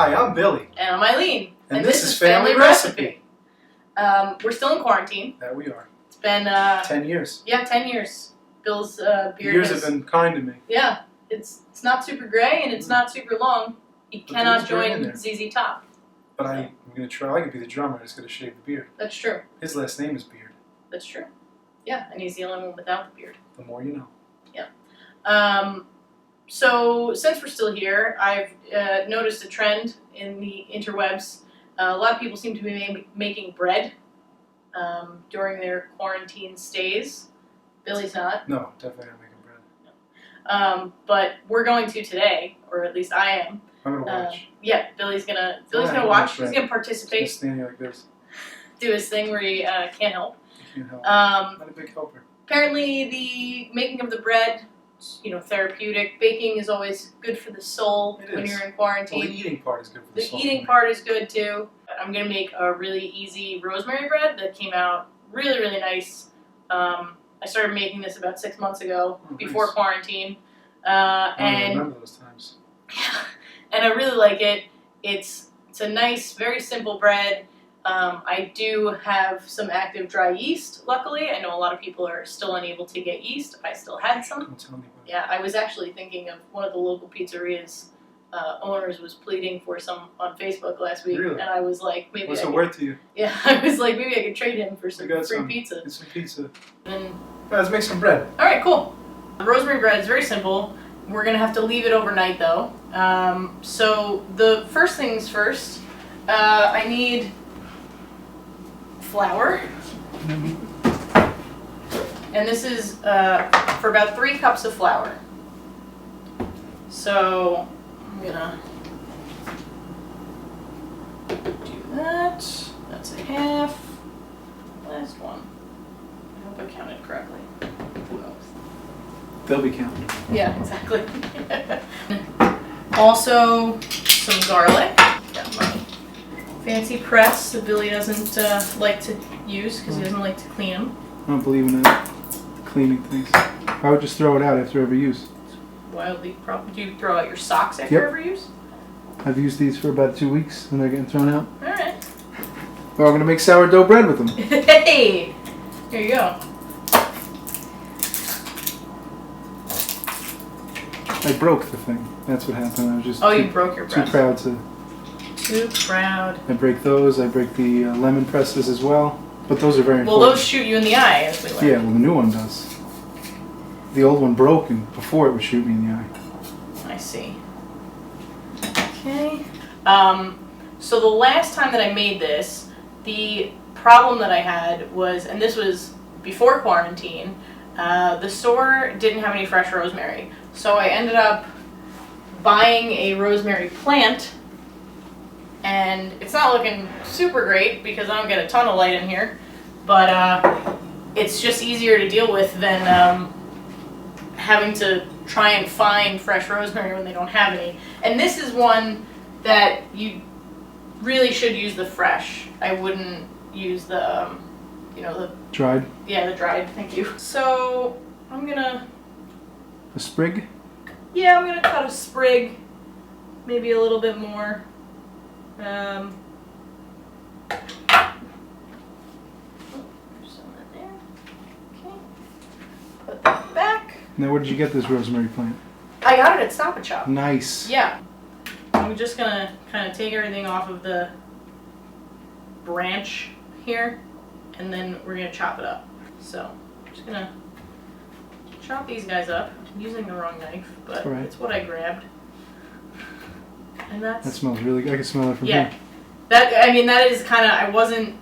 Hi, I'm Billy. And I'm Eileen. And this is Family Recipe. We're still in quarantine. That we are. It's been 10 years. Yeah, 10 years. Bill's beard. Years have been kind to me. Yeah, it's not super gray and it's not super long. He cannot join ZZ Top. But I'm gonna try. I could be the drummer. I just gotta shave the beard. That's true. His last name is Beard. That's true. Yeah, and he's the only one without the beard. The more you know. Yeah. So since we're still here, I've noticed a trend in the interwebs. A lot of people seem to be making bread during their quarantine stays. Billy's not. No, definitely not making bread. But we're going to today, or at least I am. I'm gonna watch. Yeah, Billy's gonna watch. He's gonna participate. Just standing like this. Do his thing where he can't help. He can't help. Not a big helper. Apparently, the making of the bread, therapeutic. Baking is always good for the soul when you're in quarantine. Well, the eating part is good for the soul. The eating part is good too. I'm gonna make a really easy rosemary bread that came out really, really nice. I started making this about 6 months ago, before quarantine. I And remember those times. and I really like it. It's a nice, very simple bread. I do have some active dry yeast, luckily. I know a lot of people are still unable to get yeast. I still had some. Don't tell anybody. Yeah, I was actually thinking of one of the local pizzerias owners was pleading for some on Facebook last week. Really? And I was like, maybe What's it worth to you? Yeah, I was like, maybe I could trade him for some free free pizza. Get some pizza. And, Let's make some bread. alright, cool. The rosemary bread is very simple. We're going to have to leave it overnight though. So the first things first, I need flour. And this is for about 3 cups of flour. So I'm gonna do that. That's a half. Last one. I hope I counted correctly. They'll be counted. Yeah, exactly. Also, some garlic. Got my fancy press that Billy doesn't like to use because he doesn't like to clean them. I don't believe in that cleaning things. I would just throw it out after every use. Wildly, probably. Do you throw out your socks after every use? I've used these for about 2 weeks and they're getting thrown out. Alright. We're all going to make sourdough bread with them. Hey! Here you go. I broke the thing. That's what happened. I was just You broke your press. too proud to. Too proud. I break those. I break the lemon presses as well. But those are very Well, important. those shoot you in the eye, as we learned. Yeah, well, the new one does. The old one broke, and before it would shoot me in the eye. I see. Okay. So the last time that I made this, the problem that I had was, and this was before quarantine, the store didn't have any fresh rosemary. So I ended up buying a rosemary plant, and it's not looking super great because I don't get a ton of light in here, but it's just easier to deal with than having to try and find fresh rosemary when they don't have any. And this is one that you really should use the fresh. I wouldn't use the, the... Dried? Yeah, the dried, thank you. So, I'm gonna... A sprig? Yeah, I'm gonna cut a sprig, maybe a little bit more. There's some in there. Okay. Put that back. Now, where did you get this rosemary plant? I got it at Stop and Shop. Nice. Yeah. I'm just gonna kind of take everything off of the branch here, and then we're gonna chop it up. So, I'm just gonna chop these guys up. I'm using the wrong knife, but it's what I grabbed. And that smells really good. I can smell it from here. here. That is kind of, I wasn't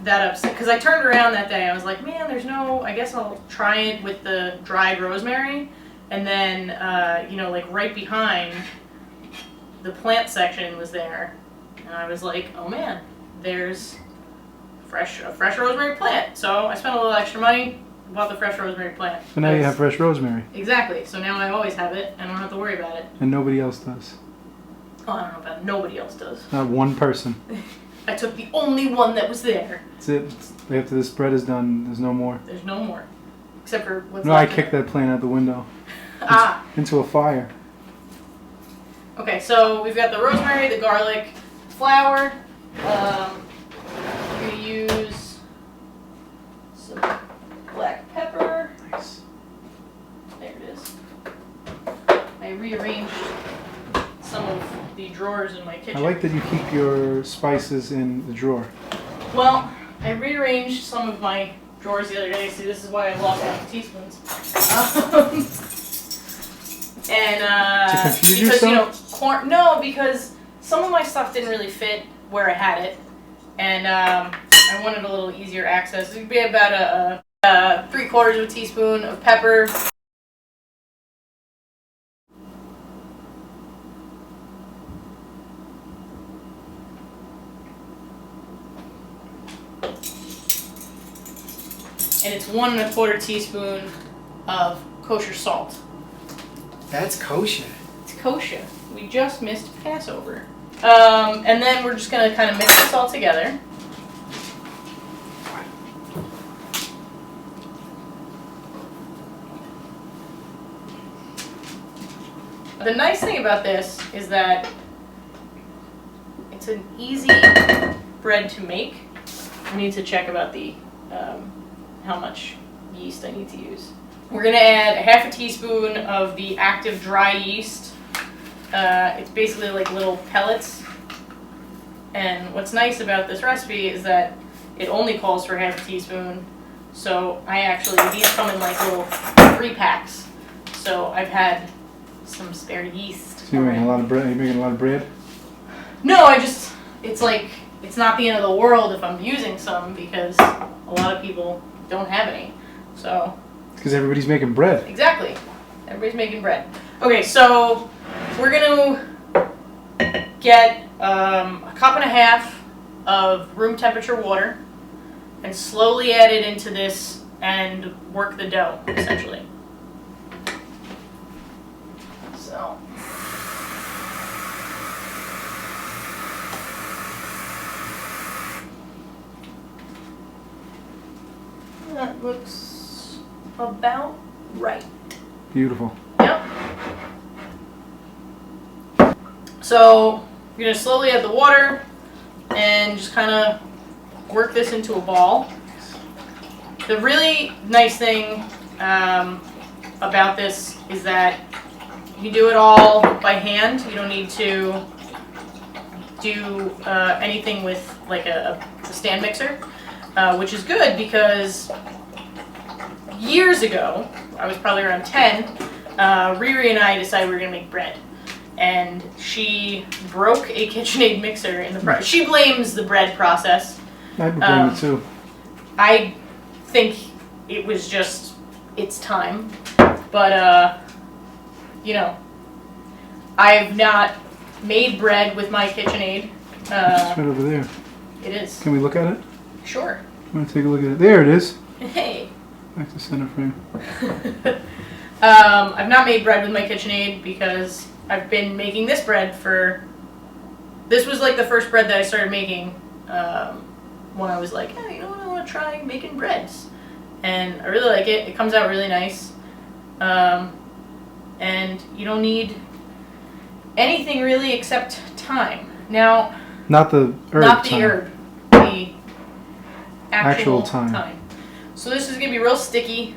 that upset, because I turned around that day, I was like, man, there's no, I guess I'll try it with the dried rosemary, and then, like right behind, the plant section was there, and I was like, oh man, there's a fresh rosemary plant. So I spent a little extra money, bought the fresh rosemary plant. So now you have fresh rosemary. Exactly, so now I always have it, and I don't have to worry about it. And nobody else does. Oh, I don't know about nobody else does. Not one person. I took the only one that was there. That's it. After this bread is done, there's no more. There's no more. Except for what's left. No, I kicked that plant out the window. Into a fire. Okay, so we've got the rosemary, the garlic, flour. I'm gonna use some black pepper. Nice. There it is. I rearranged some of the drawers in my kitchen. I like that you keep your spices in the drawer. Well, I rearranged some of my drawers the other day. See, this is why I lost my teaspoons. To confuse because yourself? no, because some of my stuff didn't really fit where I had it, and I wanted a little easier access. It would be about a 3/4 of a teaspoon of pepper. And it's 1 1/4 teaspoon of kosher salt. That's kosher. It's kosher. We just missed Passover. And then we're just gonna kind of mix this all together. The nice thing about this is that it's an easy bread to make. I need to check about the how much yeast I need to use. We're gonna add 1/2 teaspoon of the active dry yeast. It's basically like little pellets. And what's nice about this recipe is that it only calls for 1/2 teaspoon. So these come in like little 3 packs. So I've had some spare yeast. So you're making a lot of bread? Are you making a lot of bread? No, it's not the end of the world if I'm using some, because a lot of people don't have any. So. Because everybody's making bread. Exactly. Everybody's making bread. Okay, so we're gonna get a 1.5 cups of room temperature water and slowly add it into this and work the dough, essentially. So. That looks about right. Beautiful. Yep. So you're going to slowly add the water and just kind of work this into a ball. The really nice thing about this is that you do it all by hand. You don't need to do anything with like a stand mixer, which is good because years ago, I was probably around 10, Riri and I decided we were going to make bread. And she broke a KitchenAid mixer in the process. She blames the bread process. I would blame it too. I think it was just its time. But, I've not made bread with my KitchenAid. It's right over there. It is. Can we look at it? Sure. I'm going to take a look at it. There it is. Hey. Back to center frame. I've not made bread with my KitchenAid because I've been making this bread this was like the first bread that I started making when I was like, hey, I want to try making breads. And I really like it. It comes out really nice. And you don't need anything really except time. Now, not the herb. Not the time. herb. The Actual time. So this is going to be real sticky,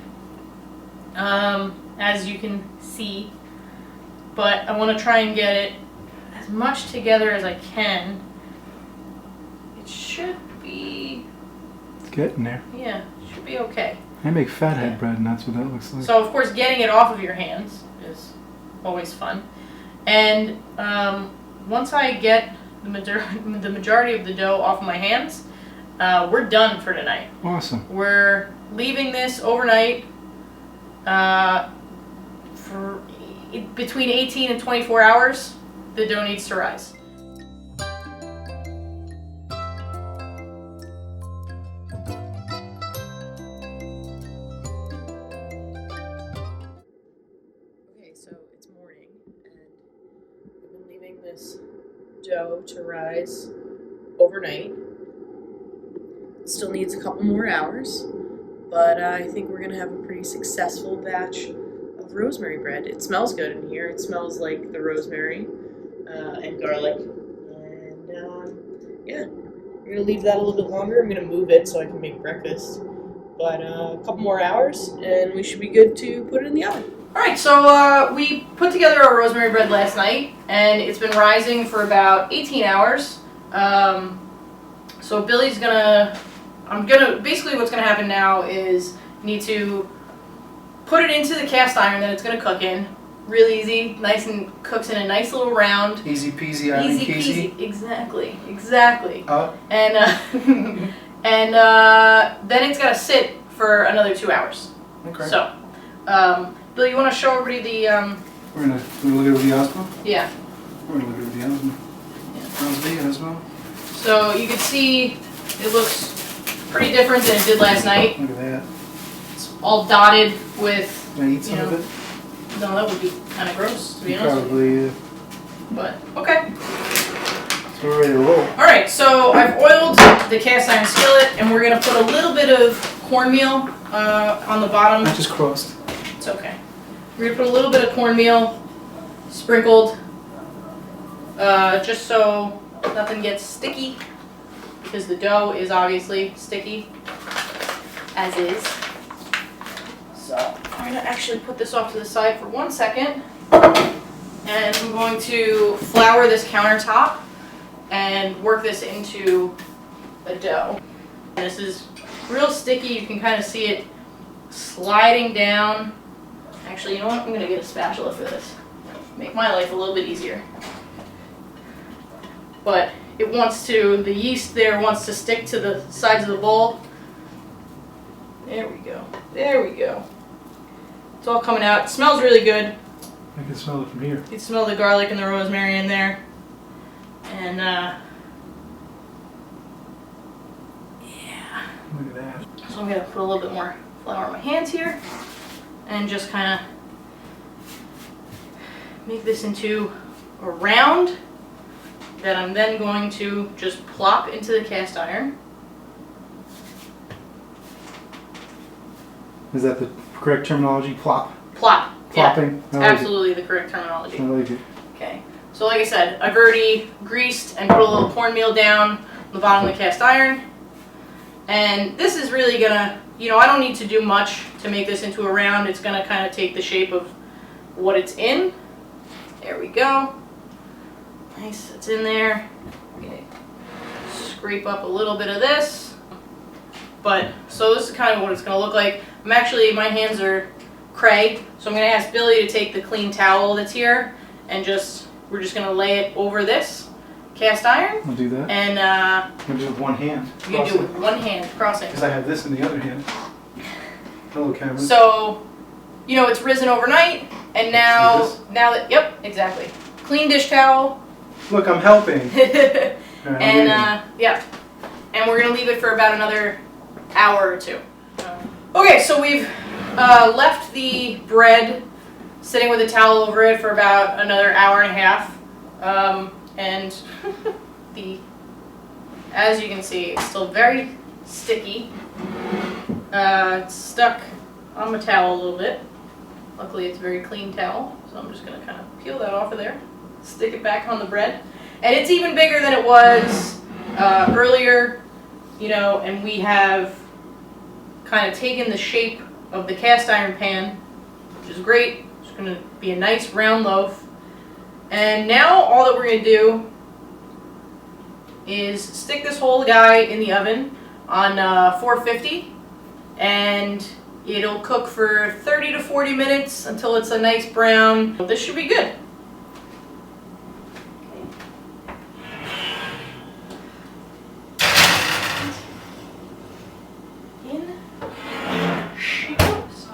as you can see. But I want to try and get it as much together as I can. It should be... It's getting there. Yeah, it should be okay. I make fathead bread, and that's what that looks like. So, of course, getting it off of your hands is always fun. And once I get the majority of the dough off of my hands, we're done for tonight. Awesome. We're leaving this overnight for between 18 and 24 hours. The dough needs to rise. Okay, so it's morning, and I've been leaving this dough to rise overnight. Still needs a couple more hours, but I think we're gonna have a pretty successful batch of rosemary bread. It smells good in here. It smells like the rosemary. and garlic. And yeah, we're gonna leave that a little bit longer. I'm gonna move it so I can make breakfast. But a couple more hours, and we should be good to put it in the oven. All right, so we put together our rosemary bread last night, and it's been rising for about 18 hours. So Billy's basically what's gonna happen now is need to put it into the cast iron that it's gonna cook in. Real easy, nice, and cooks in a nice little round. Easy peasy, Eileen Easy peasy. Exactly. Oh. And and then it's gotta sit for another 2 hours. Okay. So, Bill, you want to show everybody the? We're gonna look at the Osmo. Yeah. We're gonna look at the Osmo. How's the Osmo? So you can see it looks pretty different than it did last night. Look at that. It's all dotted with. Can I eat some of it? No, that would be kind of gross, to be honest Probably. with you. But okay. So we're ready to roll. All right. So I've oiled the cast iron skillet, and we're gonna put a little bit of cornmeal on the bottom. I just crossed. It's okay. We're gonna put a little bit of cornmeal sprinkled, just so nothing gets sticky, because the dough is obviously sticky, as is. So I'm gonna actually put this off to the side for 1 second, and I'm going to flour this countertop and work this into a dough. And this is real sticky. You can kind of see it sliding down. Actually, you know what? I'm going to get a spatula for this. Make my life a little bit easier. But it wants to, the yeast there wants to stick to the sides of the bowl. There we go. There we go. It's all coming out. It smells really good. I can smell it from here. You can smell the garlic and the rosemary in there. And, yeah. Look at that. So I'm going to put a little bit more flour on my hands here. And just kind of make this into a round that I'm then going to just plop into the cast iron. Is that the correct terminology? Plop. Plop. Plopping. Yeah, absolutely the correct terminology. I like it. Okay. So like I said, I've already greased and put a little cornmeal down on the bottom of the cast iron. And this is really gonna, I don't need to do much to make this into a round. It's gonna kind of take the shape of what it's in. There we go. Nice, it's in there. Okay. Scrape up a little bit of this. But, so this is kind of what it's gonna look like. My hands are cray, so I'm gonna ask Billy to take the clean towel that's here and we're just gonna lay it over this cast iron. I'll do that. And I'm gonna do it with one hand. you do it with one hand, crossing. Because I have this in the other hand. Hello, camera. So, it's risen overnight, and now that, yep, exactly. Clean dish towel. Look, I'm helping. And, yeah. And we're gonna leave it for about another hour or two. Okay, so we've left the bread sitting with a towel over it for about another hour and a half. And as you can see, it's still very sticky. It's stuck on my towel a little bit. Luckily, it's a very clean towel, so I'm just gonna kind of peel that off of there, stick it back on the bread. And it's even bigger than it was earlier, and we have kind of taken the shape of the cast iron pan, which is great. It's gonna be a nice round loaf. And now all that we're going to do is stick this whole guy in the oven on 450, and it'll cook for 30 to 40 minutes until it's a nice brown. This should be good. In she goes.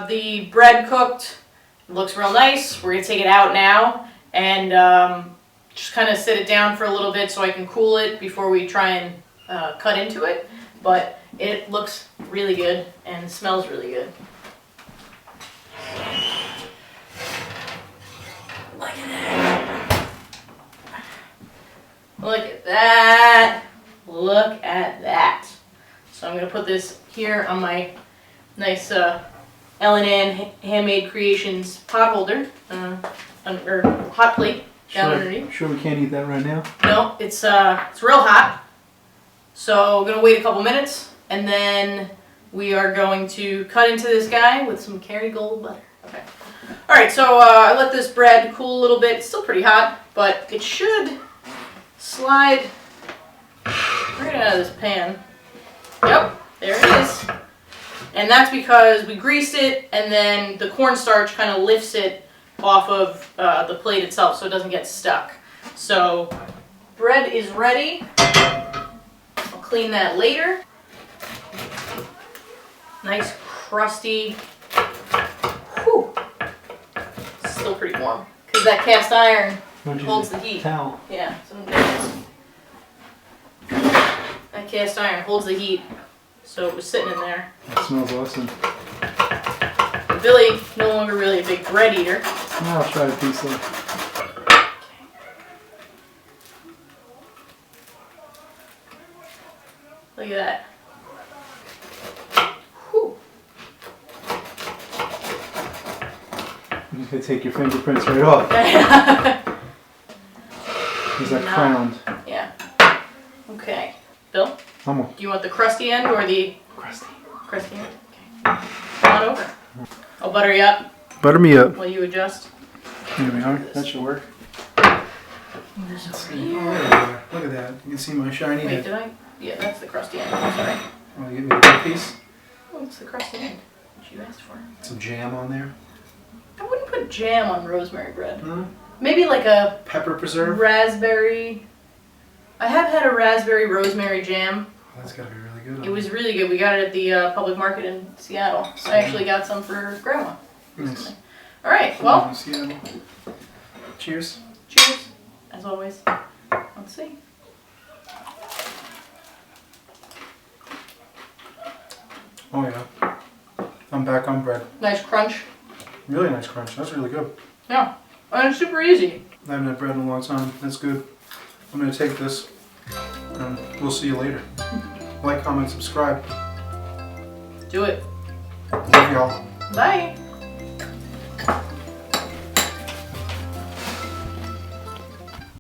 The bread cooked. It looks real nice. We're going to take it out now and just kind of sit it down for a little bit so I can cool it before we try and cut into it. But it looks really good and smells really good. Look at that. Look at that. Look at that. So I'm going to put this here on my nice L&N Handmade Creations pot holder, or hot plate, down underneath. Sure we can't eat that right now? No, it's real hot. So we're gonna wait a couple minutes, and then we are going to cut into this guy with some Kerrygold butter. Okay. All right. So I let this bread cool a little bit. It's still pretty hot, but it should slide right out of this pan. Yep, there it is. And that's because we greased it, and then the cornstarch kind of lifts it off of the plate itself, so it doesn't get stuck. So bread is ready. I'll clean that later. Nice crusty. Whew. Still pretty warm because that cast iron holds the heat. Towel. Yeah, so there it is. That cast iron holds the heat, so it was sitting in there. It smells awesome. Billy, no longer really a big bread eater. I'll try a piece though. Look at that. Whew. You're just gonna take your fingerprints right off. Is that crowned? Yeah. Okay. Bill, Come on. do you want the crusty end or the Crusty. crusty end? Okay. Come on over. I'll butter you up Butter me up. while you adjust. Here we are. That should work. This over Oh, here. there. Look at that. You can see my shiny Wait, head. did I? Yeah, that's the crusty end. I'm sorry. Oh, you give me a big piece? Oh, it's the crusty end. What you asked for. Some jam on there. I wouldn't put jam on rosemary bread. No? Maybe like a Pepper preserve? raspberry. I have had a raspberry rosemary jam. Oh, that's gotta be really good. It was really good. We got it at the public market in Seattle. I actually got some for Grandma. Nice. All right. Well, Seattle. Cheers. cheers. As always. Let's see. Oh yeah. I'm back on bread. Nice crunch. Really nice crunch. That's really good. Yeah. And it's super easy. I haven't had bread in a long time. That's good. I'm gonna take this and we'll see you later. Like, comment, subscribe. Do it. Love y'all. Bye.